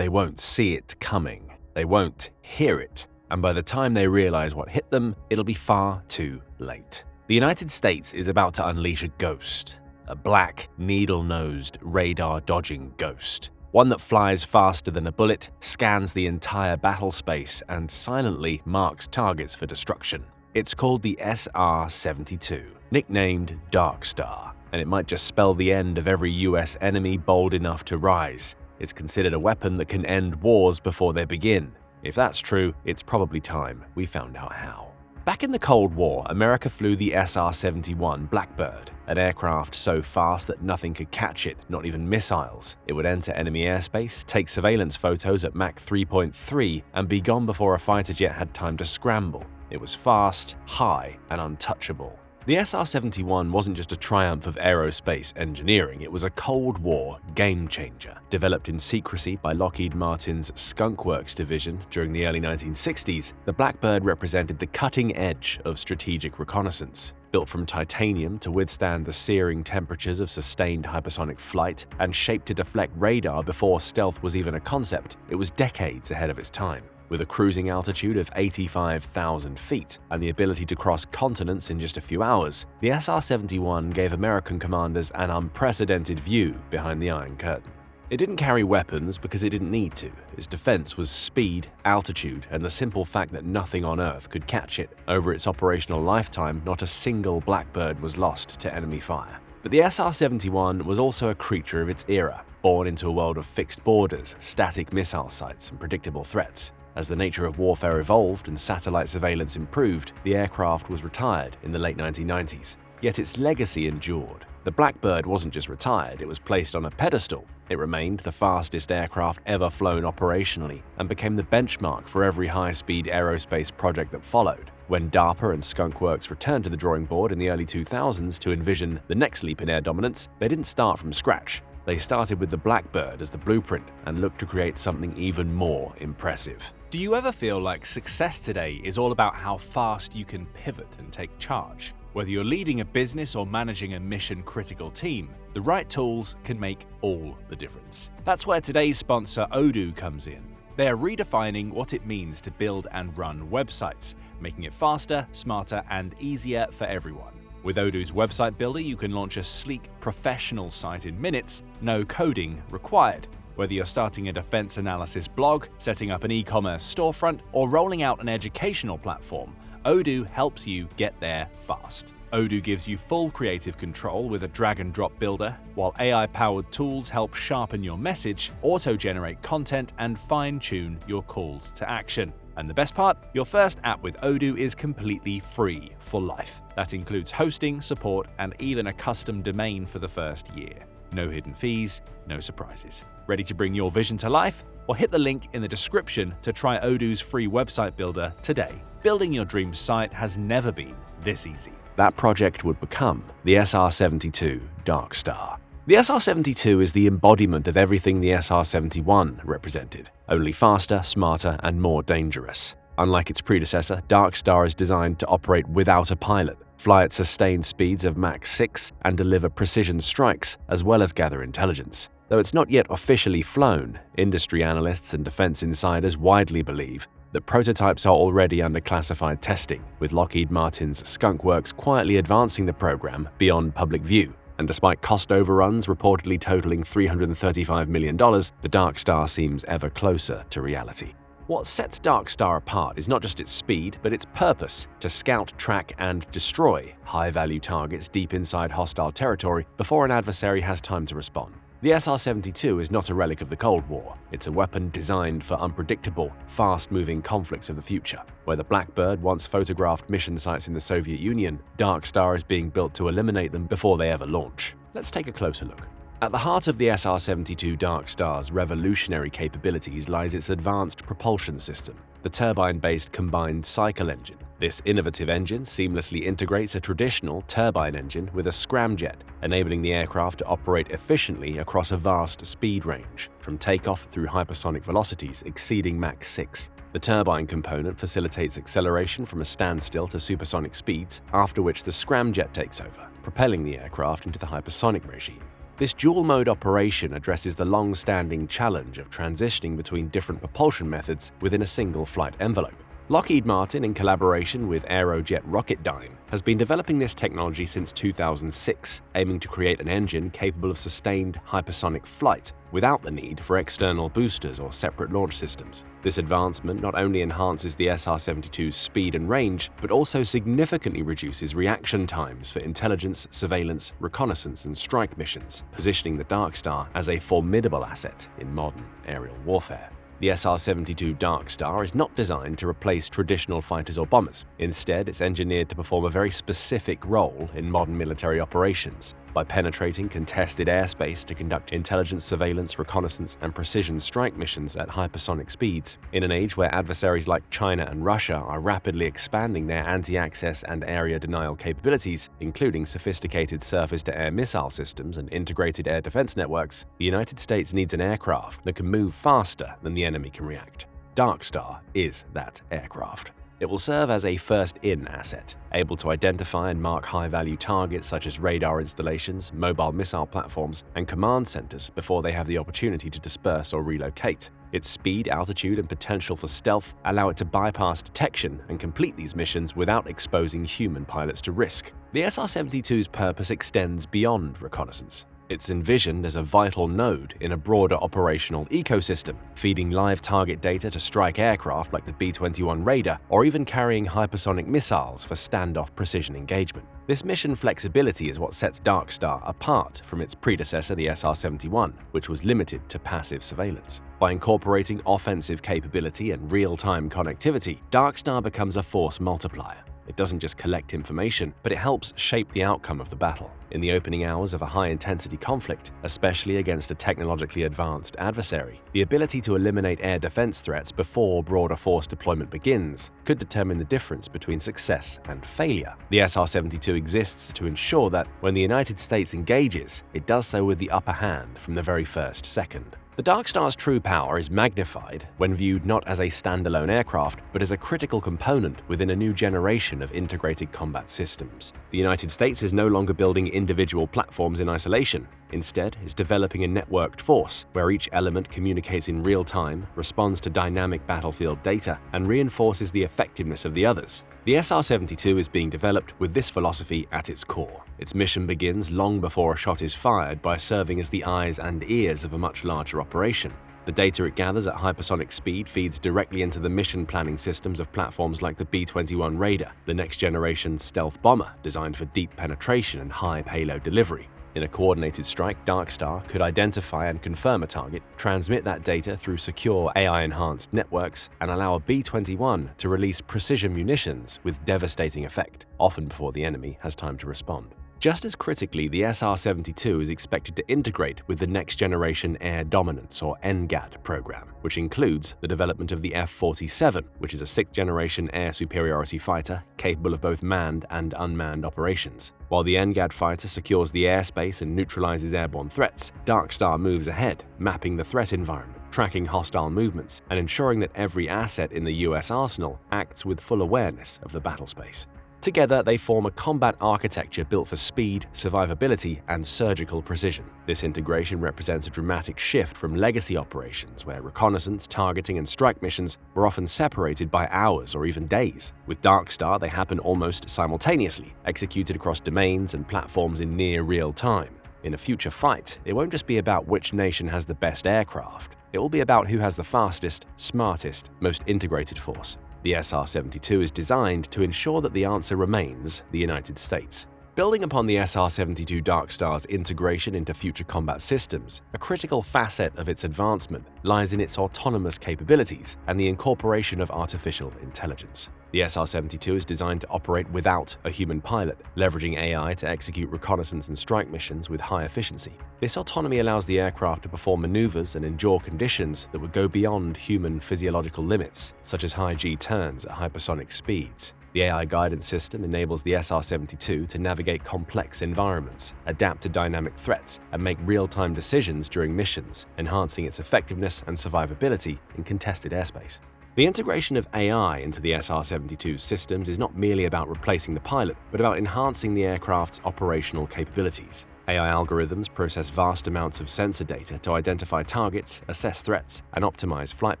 they won't see it coming. They won't hear it. And by the time they realize what hit them, it'll be far too late. The United States is about to unleash a ghost. A black, needle-nosed, radar-dodging ghost. One that flies faster than a bullet, scans the entire battle space, and silently marks targets for destruction. It's called the SR-72, nicknamed Darkstar, and it might just spell the end of every US enemy bold enough to rise. It's considered a weapon that can end wars before they begin. If that's true, it's probably time we found out how. Back in the Cold War, America flew the SR-71 Blackbird, an aircraft so fast that nothing could catch it, not even missiles. It would enter enemy airspace, take surveillance photos at Mach 3.3, and be gone before a fighter jet had time to scramble. It was fast, high, and untouchable. The SR-71 wasn't just a triumph of aerospace engineering, it was a Cold War game-changer. Developed in secrecy by Lockheed Martin's Skunk Works division during the early 1960s, the Blackbird represented the cutting edge of strategic reconnaissance. Built from titanium to withstand the searing temperatures of sustained hypersonic flight and shaped to deflect radar before stealth was even a concept, it was decades ahead of its time. With a cruising altitude of 85,000 feet and the ability to cross continents in just a few hours, the SR-71 gave American commanders an unprecedented view behind the Iron Curtain. It didn't carry weapons because it didn't need to. Its defense was speed, altitude, and the simple fact that nothing on Earth could catch it. Over its operational lifetime, not a single Blackbird was lost to enemy fire. But the SR-71 was also a creature of its era, born into a world of fixed borders, static missile sites, and predictable threats. As the nature of warfare evolved and satellite surveillance improved, the aircraft was retired in the late 1990s. Yet its legacy endured. The Blackbird wasn't just retired, it was placed on a pedestal. It remained the fastest aircraft ever flown operationally and became the benchmark for every high-speed aerospace project that followed. When DARPA and Skunk Works returned to the drawing board in the early 2000s to envision the next leap in air dominance, they didn't start from scratch. They started with the Blackbird as the blueprint and looked to create something even more impressive. Do you ever feel like success today is all about how fast you can pivot and take charge? Whether you're leading a business or managing a mission-critical team, the right tools can make all the difference. That's where today's sponsor Odoo comes in. They are redefining what it means to build and run websites, making it faster, smarter, and easier for everyone. With Odoo's website builder, you can launch a sleek, professional site in minutes, no coding required. Whether you're starting a defense analysis blog, setting up an e-commerce storefront, or rolling out an educational platform, Odoo helps you get there fast. Odoo gives you full creative control with a drag-and-drop builder, while AI-powered tools help sharpen your message, auto-generate content, and fine-tune your calls to action. And the best part? Your first app with Odoo is completely free for life. That includes hosting, support, and even a custom domain for the first year. No hidden fees, no surprises. Ready to bring your vision to life? Well, hit the link in the description to try Odoo's free website builder today. Building your dream site has never been this easy. That project would become the SR-72 Darkstar. The SR-72 is the embodiment of everything the SR-71 represented, only faster, smarter, and more dangerous. Unlike its predecessor, Darkstar is designed to operate without a pilot, fly at sustained speeds of Mach 6, and deliver precision strikes as well as gather intelligence. Though it's not yet officially flown, industry analysts and defense insiders widely believe that prototypes are already under classified testing, with Lockheed Martin's Skunk Works quietly advancing the program beyond public view. And despite cost overruns reportedly totaling $335 million, the Darkstar seems ever closer to reality. What sets Darkstar apart is not just its speed, but its purpose: to scout, track, and destroy high-value targets deep inside hostile territory before an adversary has time to respond. The SR-72 is not a relic of the Cold War. It's a weapon designed for unpredictable, fast-moving conflicts of the future. Where the Blackbird once photographed mission sites in the Soviet Union, Darkstar is being built to eliminate them before they ever launch. Let's take a closer look. At the heart of the SR-72 Darkstar's revolutionary capabilities lies its advanced propulsion system, the turbine-based combined cycle engine. This innovative engine seamlessly integrates a traditional turbine engine with a scramjet, enabling the aircraft to operate efficiently across a vast speed range, from takeoff through hypersonic velocities exceeding Mach 6. The turbine component facilitates acceleration from a standstill to supersonic speeds, after which the scramjet takes over, propelling the aircraft into the hypersonic regime. This dual-mode operation addresses the long-standing challenge of transitioning between different propulsion methods within a single flight envelope. Lockheed Martin, in collaboration with Aerojet Rocketdyne, has been developing this technology since 2006, aiming to create an engine capable of sustained hypersonic flight without the need for external boosters or separate launch systems. This advancement not only enhances the SR-72's speed and range, but also significantly reduces reaction times for intelligence, surveillance, reconnaissance, and strike missions, positioning the Darkstar as a formidable asset in modern aerial warfare. The SR-72 Darkstar is not designed to replace traditional fighters or bombers. Instead, it's engineered to perform a very specific role in modern military operations. By penetrating contested airspace to conduct intelligence, surveillance, reconnaissance, and precision strike missions at hypersonic speeds. In an age where adversaries like China and Russia are rapidly expanding their anti-access and area denial capabilities, including sophisticated surface-to-air missile systems and integrated air defense networks, the United States needs an aircraft that can move faster than the enemy can react. Darkstar is that aircraft. It will serve as a first-in asset, able to identify and mark high-value targets such as radar installations, mobile missile platforms, and command centers before they have the opportunity to disperse or relocate. Its speed, altitude, and potential for stealth allow it to bypass detection and complete these missions without exposing human pilots to risk. The SR-72's purpose extends beyond reconnaissance. It's envisioned as a vital node in a broader operational ecosystem, feeding live target data to strike aircraft like the B-21 Raider, or even carrying hypersonic missiles for standoff precision engagement. This mission flexibility is what sets Darkstar apart from its predecessor, the SR-71, which was limited to passive surveillance. By incorporating offensive capability and real-time connectivity, Darkstar becomes a force multiplier. It doesn't just collect information, but it helps shape the outcome of the battle. In the opening hours of a high-intensity conflict, especially against a technologically advanced adversary, the ability to eliminate air defense threats before broader force deployment begins could determine the difference between success and failure. The SR-72 exists to ensure that when the United States engages, it does so with the upper hand from the very first second. The Darkstar's true power is magnified when viewed not as a standalone aircraft, but as a critical component within a new generation of integrated combat systems. The United States is no longer building individual platforms in isolation. Instead, is developing a networked force where each element communicates in real time, responds to dynamic battlefield data, and reinforces the effectiveness of the others. The SR-72 is being developed with this philosophy at its core. Its mission begins long before a shot is fired by serving as the eyes and ears of a much larger operation. The data it gathers at hypersonic speed feeds directly into the mission planning systems of platforms like the B-21 Raider, the next-generation stealth bomber designed for deep penetration and high payload delivery. In a coordinated strike, Darkstar could identify and confirm a target, transmit that data through secure AI-enhanced networks, and allow a B-21 to release precision munitions with devastating effect, often before the enemy has time to respond. Just as critically, the SR-72 is expected to integrate with the Next Generation Air Dominance or NGAD program, which includes the development of the F-47, which is a sixth-generation air superiority fighter capable of both manned and unmanned operations. While the NGAD fighter secures the airspace and neutralizes airborne threats, Darkstar moves ahead, mapping the threat environment, tracking hostile movements, and ensuring that every asset in the US arsenal acts with full awareness of the battlespace. Together, they form a combat architecture built for speed, survivability, and surgical precision. This integration represents a dramatic shift from legacy operations where reconnaissance, targeting, and strike missions were often separated by hours or even days. With Darkstar, they happen almost simultaneously, executed across domains and platforms in near real time. In a future fight, it won't just be about which nation has the best aircraft. It will be about who has the fastest, smartest, most integrated force. The SR-72 is designed to ensure that the answer remains the United States. Building upon the SR-72 Darkstar's integration into future combat systems, a critical facet of its advancement lies in its autonomous capabilities and the incorporation of artificial intelligence. The SR-72 is designed to operate without a human pilot, leveraging AI to execute reconnaissance and strike missions with high efficiency. This autonomy allows the aircraft to perform maneuvers and endure conditions that would go beyond human physiological limits, such as high G turns at hypersonic speeds. The AI guidance system enables the SR-72 to navigate complex environments, adapt to dynamic threats, and make real-time decisions during missions, enhancing its effectiveness and survivability in contested airspace. The integration of AI into the SR-72's systems is not merely about replacing the pilot, but about enhancing the aircraft's operational capabilities. AI algorithms process vast amounts of sensor data to identify targets, assess threats, and optimize flight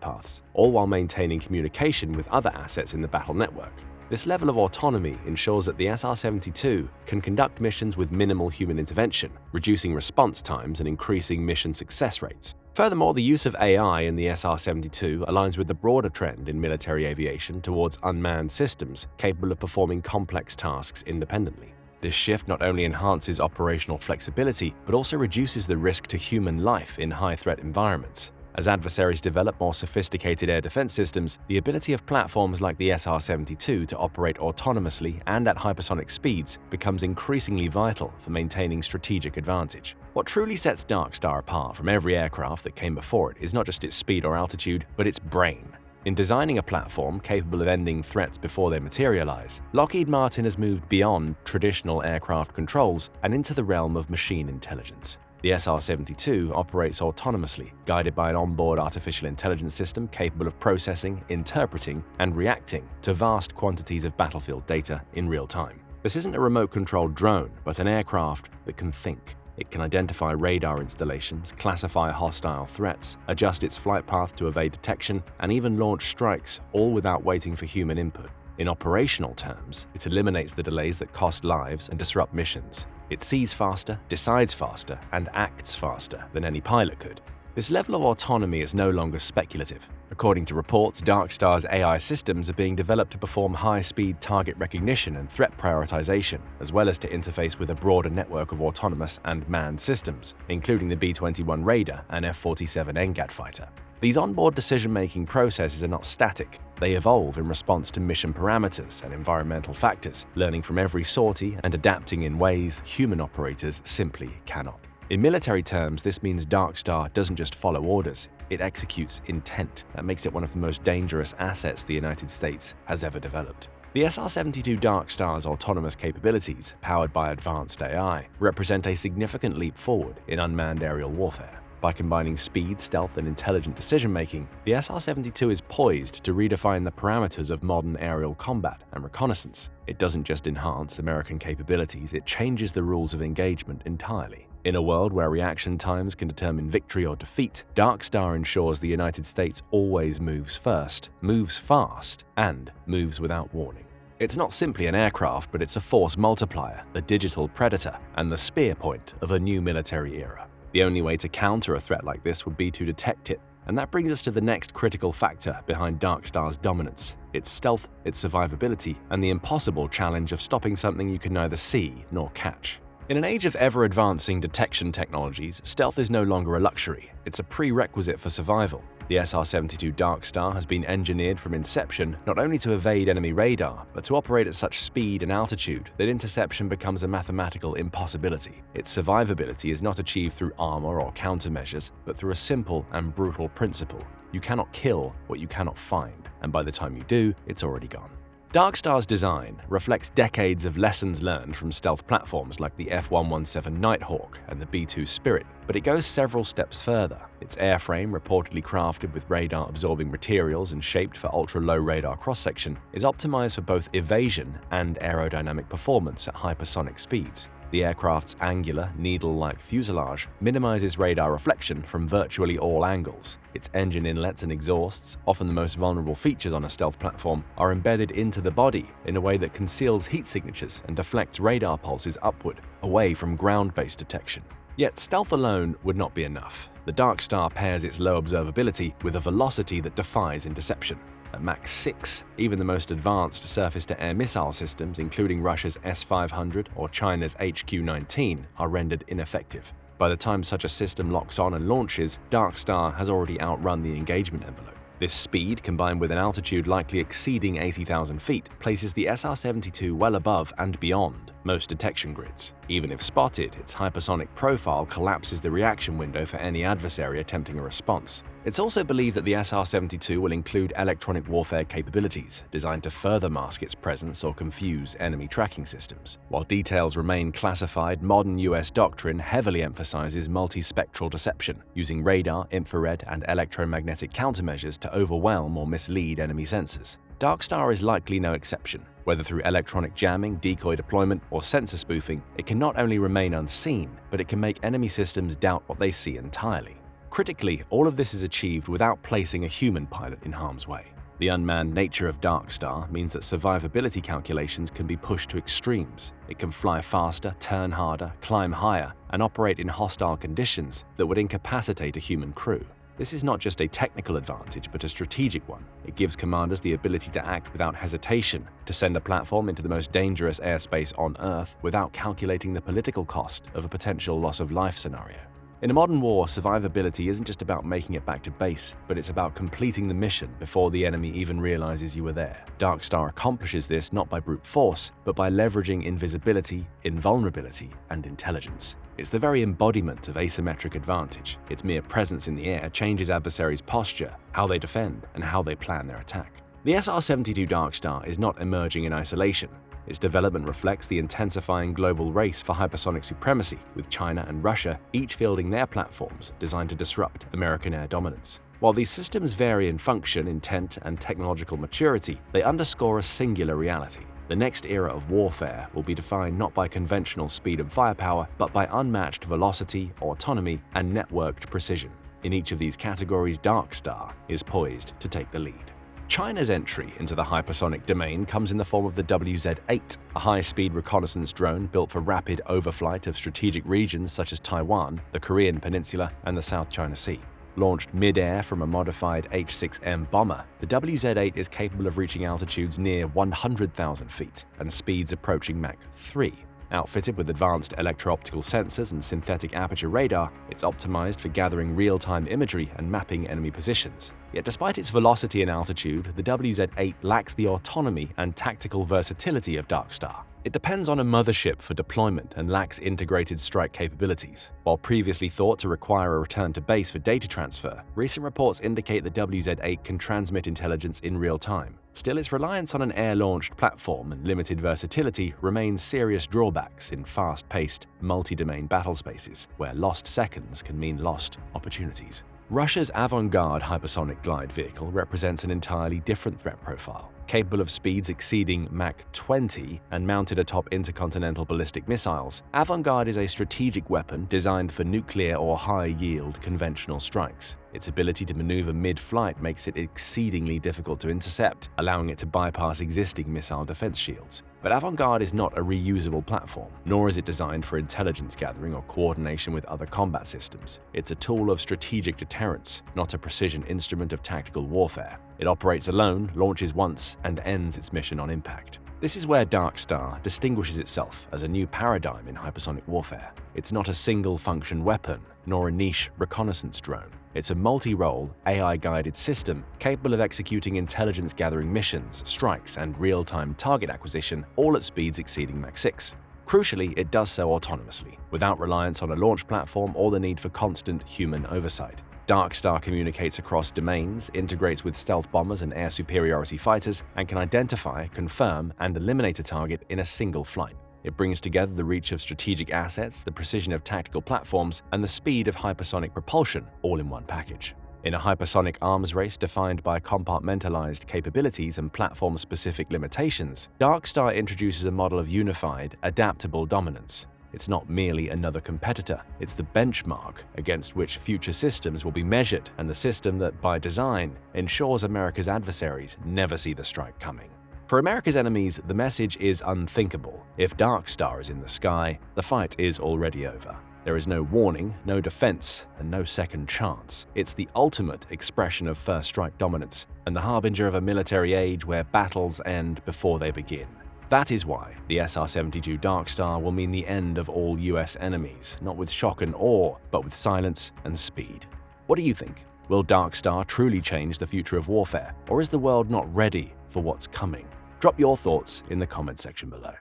paths, all while maintaining communication with other assets in the battle network. This level of autonomy ensures that the SR-72 can conduct missions with minimal human intervention, reducing response times and increasing mission success rates. Furthermore, the use of AI in the SR-72 aligns with the broader trend in military aviation towards unmanned systems capable of performing complex tasks independently. This shift not only enhances operational flexibility, but also reduces the risk to human life in high-threat environments. As adversaries develop more sophisticated air defense systems, the ability of platforms like the SR-72 to operate autonomously and at hypersonic speeds becomes increasingly vital for maintaining strategic advantage. What truly sets Darkstar apart from every aircraft that came before it is not just its speed or altitude, but its brain. In designing a platform capable of ending threats before they materialize, Lockheed Martin has moved beyond traditional aircraft controls and into the realm of machine intelligence. The SR-72 operates autonomously, guided by an onboard artificial intelligence system capable of processing, interpreting, and reacting to vast quantities of battlefield data in real time. This isn't a remote-controlled drone, but an aircraft that can think. It can identify radar installations, classify hostile threats, adjust its flight path to evade detection, and even launch strikes, all without waiting for human input. In operational terms, it eliminates the delays that cost lives and disrupt missions. It sees faster, decides faster, and acts faster than any pilot could. This level of autonomy is no longer speculative. According to reports, Darkstar's AI systems are being developed to perform high-speed target recognition and threat prioritization, as well as to interface with a broader network of autonomous and manned systems, including the B-21 Raider and F-47 NGAD fighter. These onboard decision-making processes are not static. They evolve in response to mission parameters and environmental factors, learning from every sortie and adapting in ways human operators simply cannot. In military terms, this means Darkstar doesn't just follow orders, it executes intent. That makes it one of the most dangerous assets the United States has ever developed. The SR-72 Darkstar's autonomous capabilities, powered by advanced AI, represent a significant leap forward in unmanned aerial warfare. By combining speed, stealth, and intelligent decision-making, the SR-72 is poised to redefine the parameters of modern aerial combat and reconnaissance. It doesn't just enhance American capabilities, it changes the rules of engagement entirely. In a world where reaction times can determine victory or defeat, Darkstar ensures the United States always moves first, moves fast, and moves without warning. It's not simply an aircraft, but it's a force multiplier, a digital predator, and the spear point of a new military era. The only way to counter a threat like this would be to detect it, and that brings us to the next critical factor behind Darkstar's dominance: its stealth, its survivability, and the impossible challenge of stopping something you can neither see nor catch. In an age of ever-advancing detection technologies, stealth is no longer a luxury, it's a prerequisite for survival. The SR-72 Darkstar has been engineered from inception not only to evade enemy radar, but to operate at such speed and altitude that interception becomes a mathematical impossibility. Its survivability is not achieved through armor or countermeasures, but through a simple and brutal principle. You cannot kill what you cannot find, and by the time you do, it's already gone. Darkstar's design reflects decades of lessons learned from stealth platforms like the F-117 Nighthawk and the B-2 Spirit, but it goes several steps further. Its airframe, reportedly crafted with radar-absorbing materials and shaped for ultra-low radar cross-section, is optimized for both evasion and aerodynamic performance at hypersonic speeds. The aircraft's angular, needle-like fuselage minimizes radar reflection from virtually all angles. Its engine inlets and exhausts, often the most vulnerable features on a stealth platform, are embedded into the body in a way that conceals heat signatures and deflects radar pulses upward, away from ground-based detection. Yet stealth alone would not be enough. The Darkstar pairs its low observability with a velocity that defies interception. At Mach 6, even the most advanced surface-to-air missile systems, including Russia's S-500 or China's HQ-19, are rendered ineffective. By the time such a system locks on and launches, Darkstar has already outrun the engagement envelope. This speed, combined with an altitude likely exceeding 80,000 feet, places the SR-72 well above and beyond most detection grids. Even if spotted, its hypersonic profile collapses the reaction window for any adversary attempting a response. It's also believed that the SR-72 will include electronic warfare capabilities, designed to further mask its presence or confuse enemy tracking systems. While details remain classified, modern US doctrine heavily emphasizes multispectral deception, using radar, infrared, and electromagnetic countermeasures to overwhelm or mislead enemy sensors. Darkstar is likely no exception. Whether through electronic jamming, decoy deployment, or sensor spoofing, it can not only remain unseen, but it can make enemy systems doubt what they see entirely. Critically, all of this is achieved without placing a human pilot in harm's way. The unmanned nature of Darkstar means that survivability calculations can be pushed to extremes. It can fly faster, turn harder, climb higher, and operate in hostile conditions that would incapacitate a human crew. This is not just a technical advantage, but a strategic one. It gives commanders the ability to act without hesitation, to send a platform into the most dangerous airspace on Earth without calculating the political cost of a potential loss of life scenario. In a modern war, survivability isn't just about making it back to base, but it's about completing the mission before the enemy even realizes you were there. Darkstar accomplishes this not by brute force, but by leveraging invisibility, invulnerability, and intelligence. It's the very embodiment of asymmetric advantage. Its mere presence in the air changes adversaries' posture, how they defend, and how they plan their attack. The SR-72 Darkstar is not emerging in isolation. Its development reflects the intensifying global race for hypersonic supremacy, with China and Russia each fielding their platforms designed to disrupt American air dominance. While these systems vary in function, intent, and technological maturity, they underscore a singular reality. The next era of warfare will be defined not by conventional speed and firepower, but by unmatched velocity, autonomy, and networked precision. In each of these categories, Darkstar is poised to take the lead. China's entry into the hypersonic domain comes in the form of the WZ-8, a high-speed reconnaissance drone built for rapid overflight of strategic regions such as Taiwan, the Korean Peninsula, and the South China Sea. Launched mid-air from a modified H-6M bomber, the WZ-8 is capable of reaching altitudes near 100,000 feet and speeds approaching Mach 3. Outfitted with advanced electro-optical sensors and synthetic aperture radar, it's optimized for gathering real-time imagery and mapping enemy positions. Yet despite its velocity and altitude, the WZ-8 lacks the autonomy and tactical versatility of Darkstar. It depends on a mothership for deployment and lacks integrated strike capabilities. While previously thought to require a return to base for data transfer, recent reports indicate the WZ-8 can transmit intelligence in real time. Still, its reliance on an air-launched platform and limited versatility remains serious drawbacks in fast-paced, multi-domain battle spaces, where lost seconds can mean lost opportunities. Russia's avant-garde hypersonic glide vehicle represents an entirely different threat profile. Capable of speeds exceeding Mach 20 and mounted atop intercontinental ballistic missiles, Avangard is a strategic weapon designed for nuclear or high-yield conventional strikes. Its ability to maneuver mid-flight makes it exceedingly difficult to intercept, allowing it to bypass existing missile defense shields. But Avangard is not a reusable platform, nor is it designed for intelligence gathering or coordination with other combat systems. It's a tool of strategic deterrence, not a precision instrument of tactical warfare. It operates alone, launches once, and ends its mission on impact. This is where Darkstar distinguishes itself as a new paradigm in hypersonic warfare. It's not a single-function weapon, nor a niche reconnaissance drone. It's a multi-role, AI-guided system capable of executing intelligence-gathering missions, strikes, and real-time target acquisition, all at speeds exceeding Mach 6. Crucially, it does so autonomously, without reliance on a launch platform or the need for constant human oversight. Darkstar communicates across domains, integrates with stealth bombers and air superiority fighters, and can identify, confirm, and eliminate a target in a single flight. It brings together the reach of strategic assets, the precision of tactical platforms, and the speed of hypersonic propulsion, all in one package. In a hypersonic arms race defined by compartmentalized capabilities and platform-specific limitations, Darkstar introduces a model of unified, adaptable dominance. It's not merely another competitor, it's the benchmark against which future systems will be measured, and the system that, by design, ensures America's adversaries never see the strike coming. For America's enemies, the message is unthinkable. If Darkstar is in the sky, the fight is already over. There is no warning, no defense, and no second chance. It's the ultimate expression of first strike dominance, and the harbinger of a military age where battles end before they begin. That is why the SR-72 Darkstar will mean the end of all US enemies, not with shock and awe, but with silence and speed. What do you think? Will Darkstar truly change the future of warfare, or is the world not ready for what's coming? Drop your thoughts in the comment section below.